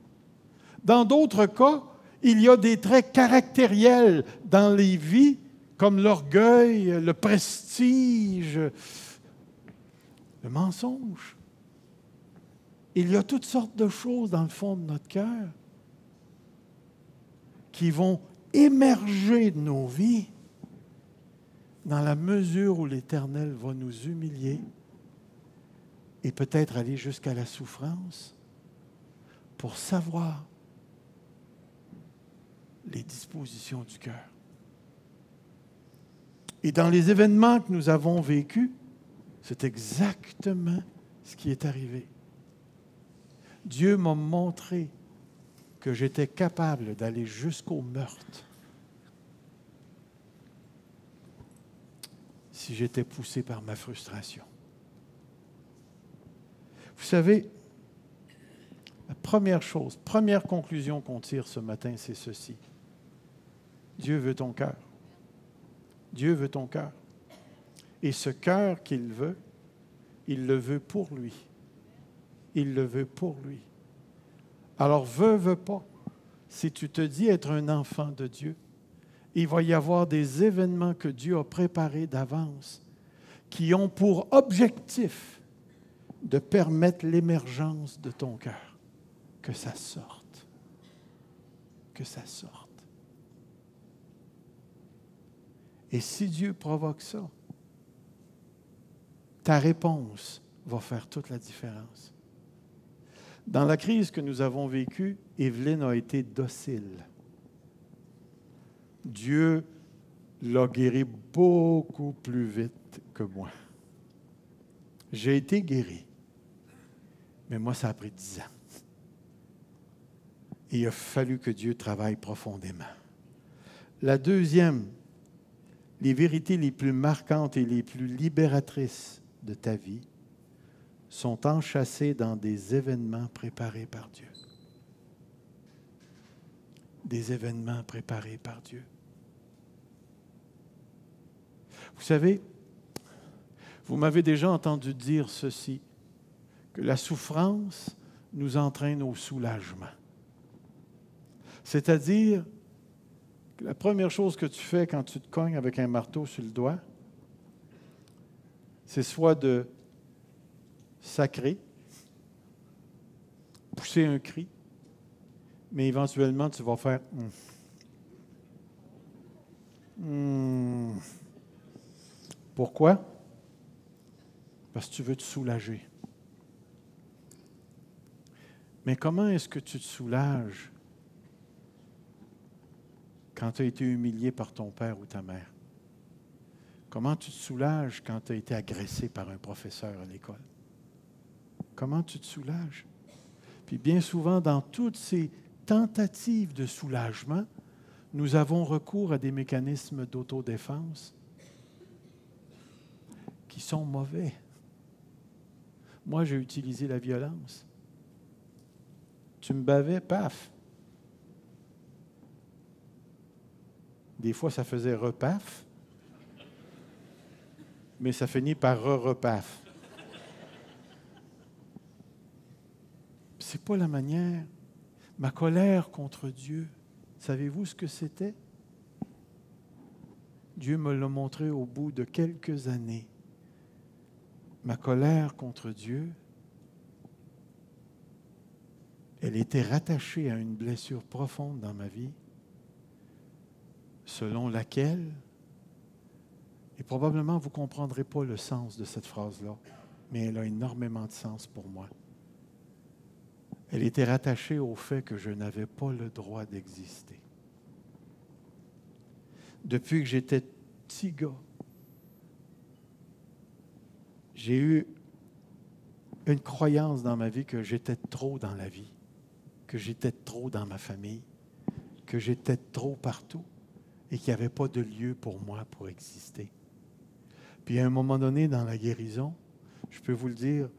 Dans d'autres cas, il y a des traits caractériels dans les vies, comme l'orgueil, le prestige, le mensonge. Il y a toutes sortes de choses dans le fond de notre cœur qui vont émerger de nos vies dans la mesure où l'Éternel va nous humilier et peut-être aller jusqu'à la souffrance pour savoir les dispositions du cœur. Et dans les événements que nous avons vécus, c'est exactement ce qui est arrivé. Dieu m'a montré que j'étais capable d'aller jusqu'au meurtre si j'étais poussé par ma frustration. Vous savez, première chose, première conclusion qu'on tire ce matin, c'est ceci. Dieu veut ton cœur. Dieu veut ton cœur. Et ce cœur qu'il veut, il le veut pour lui. Il le veut pour lui. Alors, veux pas. Si tu te dis être un enfant de Dieu, il va y avoir des événements que Dieu a préparés d'avance qui ont pour objectif de permettre l'émergence de ton cœur. Que ça sorte. Que ça sorte. Et si Dieu provoque ça, ta réponse va faire toute la différence. Dans la crise que nous avons vécue, Evelyne a été docile. Dieu l'a guéri beaucoup plus vite que moi. J'ai été guéri, mais moi, ça a pris 10 ans. Et il a fallu que Dieu travaille profondément. La deuxième, les vérités les plus marquantes et les plus libératrices de ta vie sont enchâssées dans des événements préparés par Dieu. Des événements préparés par Dieu. Vous savez, vous m'avez déjà entendu dire ceci, que la souffrance nous entraîne au soulagement. C'est-à-dire que la première chose que tu fais quand tu te cognes avec un marteau sur le doigt, c'est soit de sacrer, pousser un cri, mais éventuellement tu vas faire Pourquoi? Parce que tu veux te soulager. Mais comment est-ce que tu te soulages quand tu as été humilié par ton père ou ta mère? Comment tu te soulages quand tu as été agressé par un professeur à l'école? Comment tu te soulages? Puis bien souvent, dans toutes ces tentatives de soulagement, nous avons recours à des mécanismes d'autodéfense qui sont mauvais. Moi, j'ai utilisé la violence. Tu me bavais, paf. Des fois, ça faisait repaf, mais ça finit par repaf. C'est pas la manière. Ma colère contre Dieu, savez-vous ce que c'était? Dieu me l'a montré au bout de quelques années. Ma colère contre Dieu, elle était rattachée à une blessure profonde dans ma vie, selon laquelle, et probablement vous ne comprendrez pas le sens de cette phrase-là, mais elle a énormément de sens pour moi. Elle était rattachée au fait que je n'avais pas le droit d'exister. Depuis que j'étais petit gars, j'ai eu une croyance dans ma vie que j'étais trop dans la vie, que j'étais trop dans ma famille, que j'étais trop partout et qu'il n'y avait pas de lieu pour moi pour exister. Puis à un moment donné, dans la guérison, je peux vous le dire,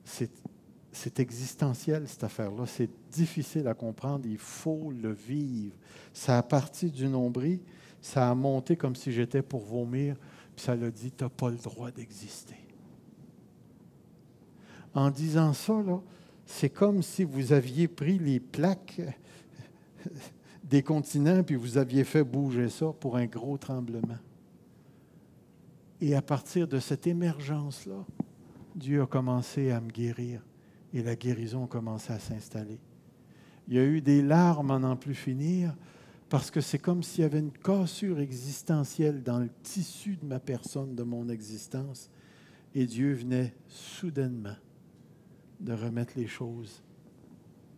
c'est existentiel cette affaire-là, c'est difficile à comprendre, il faut le vivre. Ça a parti du nombril, ça a monté comme si j'étais pour vomir, puis ça l'a dit, tu n'as pas le droit d'exister. En disant ça, là, c'est comme si vous aviez pris les plaques des continents puis vous aviez fait bouger ça pour un gros tremblement. Et à partir de cette émergence-là, Dieu a commencé à me guérir et la guérison a commencé à s'installer. Il y a eu des larmes à n'en plus finir parce que c'est comme s'il y avait une cassure existentielle dans le tissu de ma personne, de mon existence, et Dieu venait soudainement de remettre les choses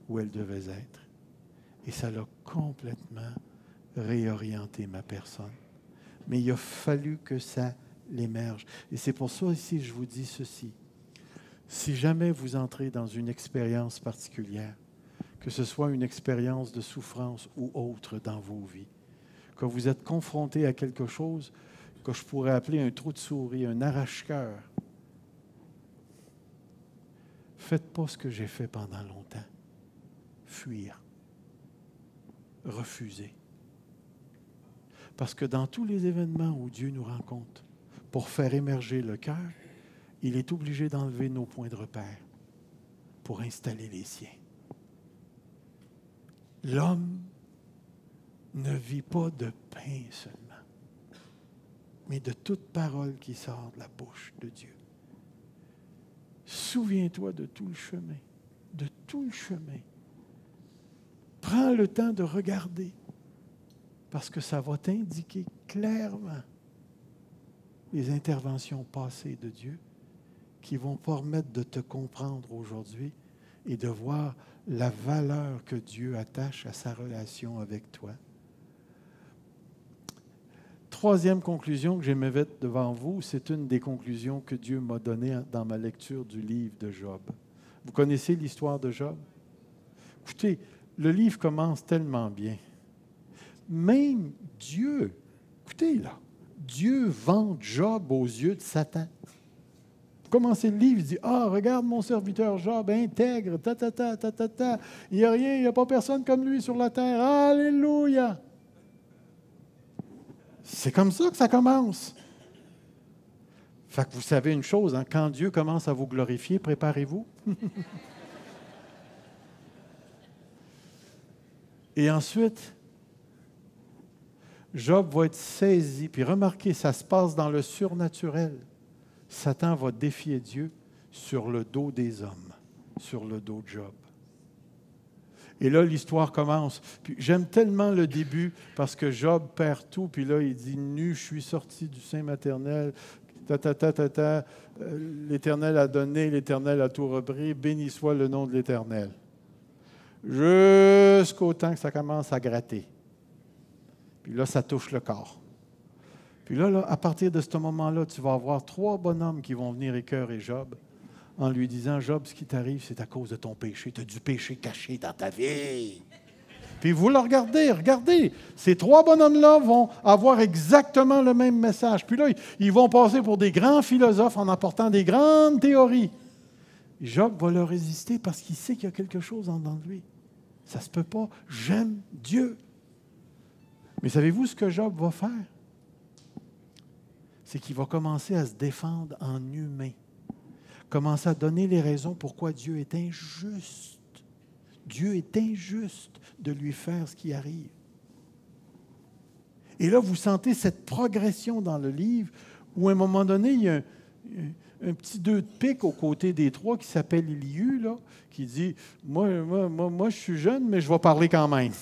où elles devaient être. Et ça l'a complètement réorienté ma personne. Mais il a fallu que ça l'émerge. Et c'est pour ça ici, je vous dis ceci. Si jamais vous entrez dans une expérience particulière, que ce soit une expérience de souffrance ou autre dans vos vies, que vous êtes confronté à quelque chose que je pourrais appeler un trou de souris, un arrache-cœur, faites pas ce que j'ai fait pendant longtemps. fuir, refuser. Parce que dans tous les événements où Dieu nous rencontre, pour faire émerger le cœur, il est obligé d'enlever nos points de repère pour installer les siens. L'homme ne vit pas de pain seulement, mais de toute parole qui sort de la bouche de Dieu. Souviens-toi de tout le chemin, de tout le chemin. Prends le temps de regarder, parce que ça va t'indiquer clairement les interventions passées de Dieu qui vont permettre de te comprendre aujourd'hui et de voir la valeur que Dieu attache à sa relation avec toi. Troisième conclusion que j'aimerais mettre devant vous, c'est une des conclusions que Dieu m'a données dans ma lecture du livre de Job. Vous connaissez l'histoire de Job? Écoutez, le livre commence tellement bien. Même Dieu, écoutez là, Dieu vante Job aux yeux de Satan. Vous commencez le livre, il dit, « Ah, regarde mon serviteur Job, intègre, il n'y a rien, il n'y a pas personne comme lui sur la terre. Alléluia! » C'est comme ça que ça commence. Fait que vous savez une chose, hein, quand Dieu commence à vous glorifier, préparez-vous. Et ensuite, Job va être saisi. Puis remarquez, ça se passe dans le surnaturel. Satan va défier Dieu sur le dos des hommes, sur le dos de Job. Et là, l'histoire commence. Puis j'aime tellement le début parce que Job perd tout. Puis là, il dit, « Nu, je suis sorti du sein maternel. L'Éternel a donné, l'Éternel a tout repris. Béni soit le nom de l'Éternel. » Jusqu'au temps que ça commence à gratter. Puis là, ça touche le corps. Puis là, à partir de ce moment-là, tu vas avoir 3 bonhommes qui vont venir écœurer Job en lui disant, « Job, ce qui t'arrive, c'est à cause de ton péché. Tu as du péché caché dans ta vie. » Puis vous le regardez. Ces 3 bonhommes-là vont avoir exactement le même message. Puis là, ils vont passer pour des grands philosophes en apportant des grandes théories. Job va leur résister parce qu'il sait qu'il y a quelque chose en dedans de lui. Ça ne se peut pas. J'aime Dieu. Mais savez-vous ce que Job va faire? C'est qu'il va commencer à se défendre en humain. Commencer à donner les raisons pourquoi Dieu est injuste. Dieu est injuste de lui faire ce qui arrive. Et là, vous sentez cette progression dans le livre où, à un moment donné, il y a un petit 2 de pique aux côtés des 3 qui s'appelle Élihu, là, qui dit, moi, je suis jeune, mais je vais parler quand même.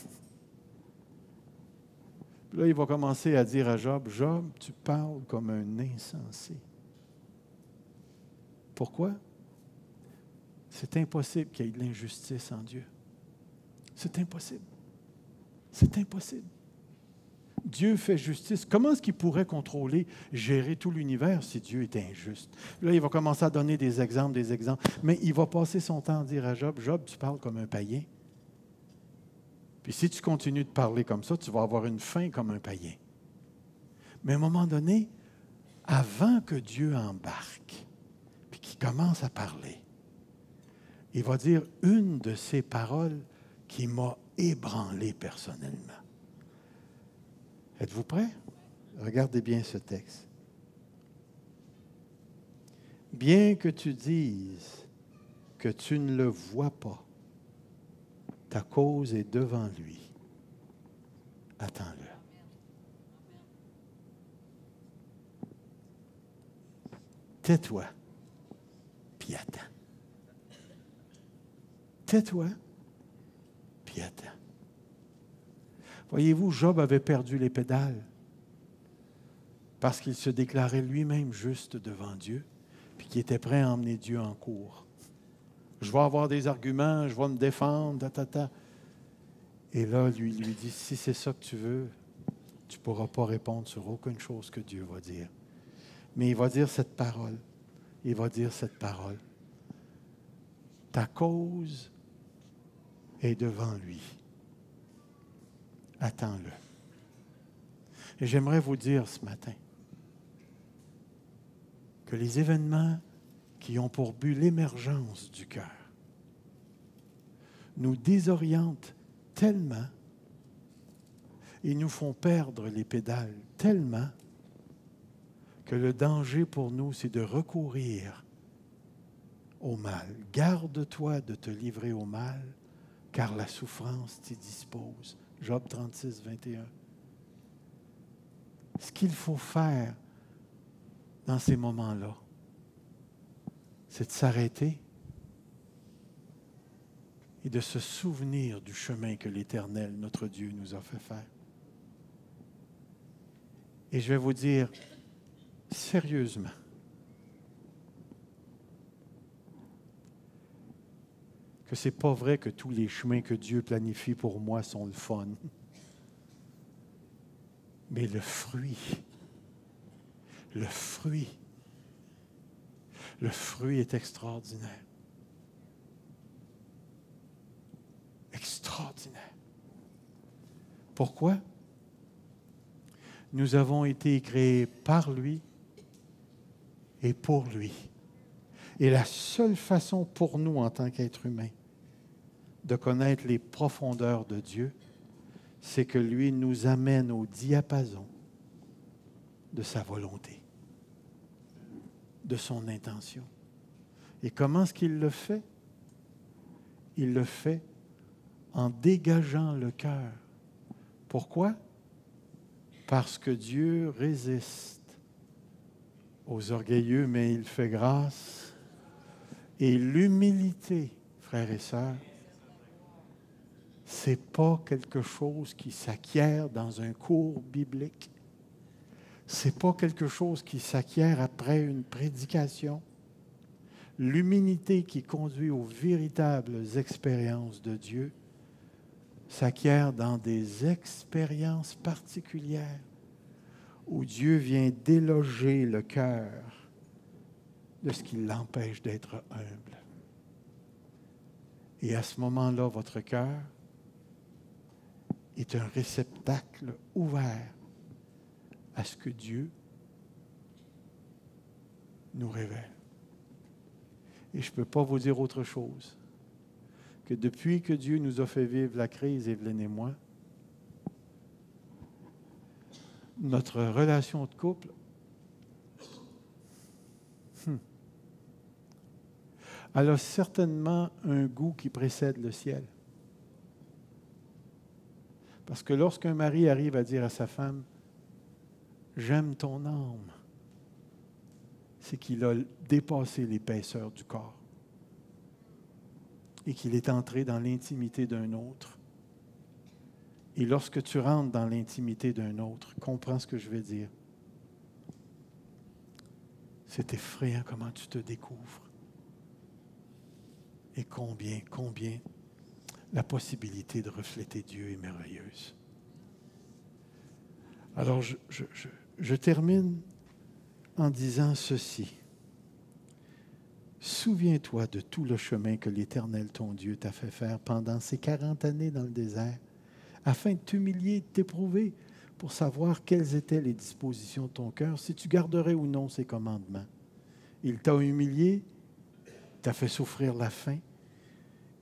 Puis là, il va commencer à dire à Job, « Job, tu parles comme un insensé. » Pourquoi? C'est impossible qu'il y ait de l'injustice en Dieu. C'est impossible. C'est impossible. Dieu fait justice. Comment est-ce qu'il pourrait contrôler, gérer tout l'univers si Dieu était injuste? Là, il va commencer à donner des exemples. Mais il va passer son temps à dire à Job, « Job, tu parles comme un païen. Puis si tu continues de parler comme ça, tu vas avoir une fin comme un païen. » Mais à un moment donné, avant que Dieu embarque, puis qu'il commence à parler, il va dire une de ces paroles qui m'a ébranlé personnellement. Êtes-vous prêts? Regardez bien ce texte. « Bien que tu dises que tu ne le vois pas, ta cause est devant lui. Attends-le. » Tais-toi, puis attends. Tais-toi, puis attends. Voyez-vous, Job avait perdu les pédales parce qu'il se déclarait lui-même juste devant Dieu, puis qu'il était prêt à emmener Dieu en cours. Je vais avoir des arguments, je vais me défendre, Et là, lui dit, si c'est ça que tu veux, tu ne pourras pas répondre sur aucune chose que Dieu va dire. Mais il va dire cette parole. Il va dire cette parole. Ta cause est devant lui. Attends-le. Et j'aimerais vous dire ce matin que les événements qui ont pour but l'émergence du cœur nous désorientent tellement et nous font perdre les pédales tellement que le danger pour nous, c'est de recourir au mal. Garde-toi de te livrer au mal, car la souffrance t'y dispose. Job 36, 21. Ce qu'il faut faire dans ces moments-là, c'est de s'arrêter et de se souvenir du chemin que l'Éternel, notre Dieu, nous a fait faire. Et je vais vous dire, sérieusement, que ce n'est pas vrai que tous les chemins que Dieu planifie pour moi sont le fun. Mais le fruit est extraordinaire. Extraordinaire. Pourquoi? Nous avons été créés par lui et pour lui. Et la seule façon pour nous, en tant qu'êtres humains, de connaître les profondeurs de Dieu, c'est que lui nous amène au diapason de sa volonté, de son intention. Et comment est-ce qu'il le fait? Il le fait en dégageant le cœur. Pourquoi? Parce que Dieu résiste aux orgueilleux, mais il fait grâce. Et l'humilité, frères et sœurs, ce n'est pas quelque chose qui s'acquiert dans un cours biblique. Ce n'est pas quelque chose qui s'acquiert après une prédication. L'humilité qui conduit aux véritables expériences de Dieu s'acquiert dans des expériences particulières où Dieu vient déloger le cœur de ce qui l'empêche d'être humble. Et à ce moment-là, votre cœur est un réceptacle ouvert à ce que Dieu nous révèle. Et je ne peux pas vous dire autre chose que depuis que Dieu nous a fait vivre la crise, Evelyne et moi, notre relation de couple elle a certainement un goût qui précède le ciel. Parce que lorsqu'un mari arrive à dire à sa femme « J'aime ton âme », c'est qu'il a dépassé l'épaisseur du corps et qu'il est entré dans l'intimité d'un autre. Et lorsque tu rentres dans l'intimité d'un autre, comprends ce que je vais dire. C'est effrayant comment tu te découvres. Et combien la possibilité de refléter Dieu est merveilleuse. Alors, je termine en disant ceci. Souviens-toi de tout le chemin que l'Éternel, ton Dieu, t'a fait faire pendant ces 40 années dans le désert, afin de t'humilier et de t'éprouver pour savoir quelles étaient les dispositions de ton cœur, si tu garderais ou non ses commandements. Il t'a humilié, t'a fait souffrir la faim,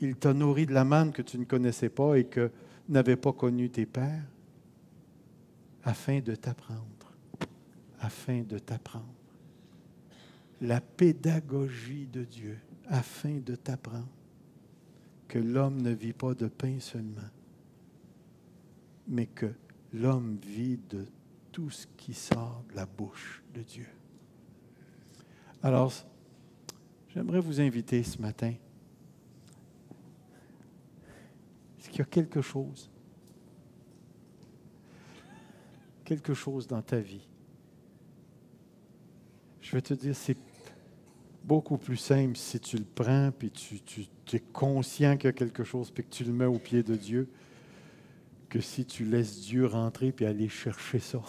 il t'a nourri de la manne que tu ne connaissais pas et que n'avaient pas connu tes pères, afin de t'apprendre. La pédagogie de Dieu, afin de t'apprendre que l'homme ne vit pas de pain seulement, mais que l'homme vit de tout ce qui sort de la bouche de Dieu. Alors, j'aimerais vous inviter ce matin. Est-ce qu'il y a quelque chose dans ta vie? Je vais te dire, c'est beaucoup plus simple si tu le prends, puis tu es conscient qu'il y a quelque chose, puis que tu le mets au pied de Dieu, que si tu laisses Dieu rentrer puis aller chercher ça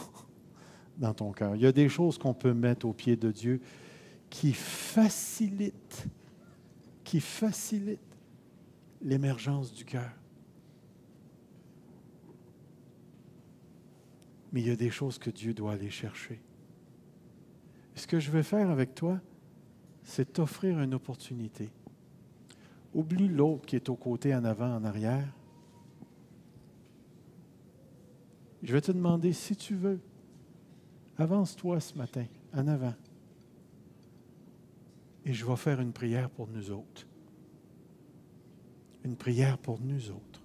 dans ton cœur. Il y a des choses qu'on peut mettre au pied de Dieu qui facilitent l'émergence du cœur. Mais il y a des choses que Dieu doit aller chercher. Ce que je vais faire avec toi, c'est t'offrir une opportunité Oublie l'autre qui est aux côtés, en avant, en arrière. Je vais te demander, si tu veux, avance-toi ce matin, en avant. Et je vais faire une prière pour nous autres. Une prière pour nous autres.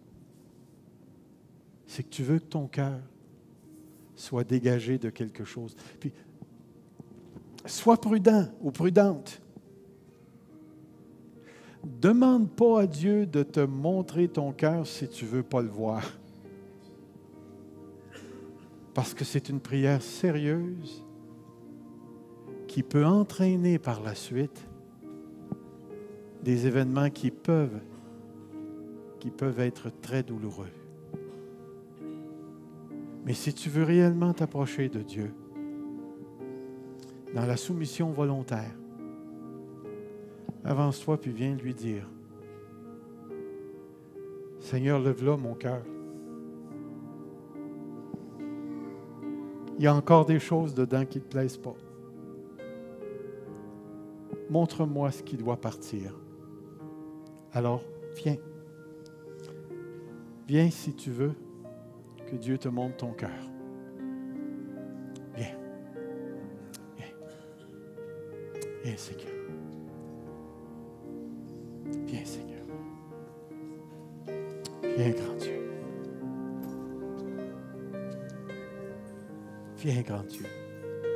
C'est que tu veux que ton cœur soit dégagé de quelque chose. Puis, sois prudent ou prudente. Demande pas à Dieu de te montrer ton cœur si tu ne veux pas le voir. Parce que c'est une prière sérieuse qui peut entraîner par la suite des événements qui peuvent être très douloureux. Mais si tu veux réellement t'approcher de Dieu, dans la soumission volontaire, avance-toi puis viens lui dire, Seigneur, lève-là mon cœur. Il y a encore des choses dedans qui ne te plaisent pas. Montre-moi ce qui doit partir. Alors, viens. Viens si tu veux que Dieu te montre ton cœur. Viens. Viens. Viens, Seigneur. Viens, Seigneur. Viens, grand Dieu. Viens, grand Dieu.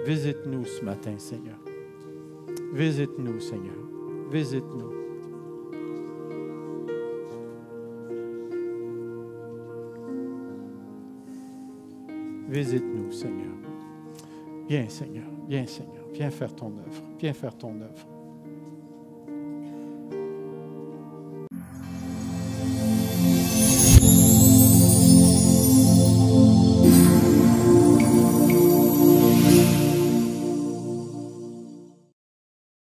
Visite-nous ce matin, Seigneur. Visite-nous, Seigneur. Visite-nous. Visite-nous, Seigneur. Viens, Seigneur. Viens, Seigneur. Viens faire ton œuvre. Viens faire ton œuvre.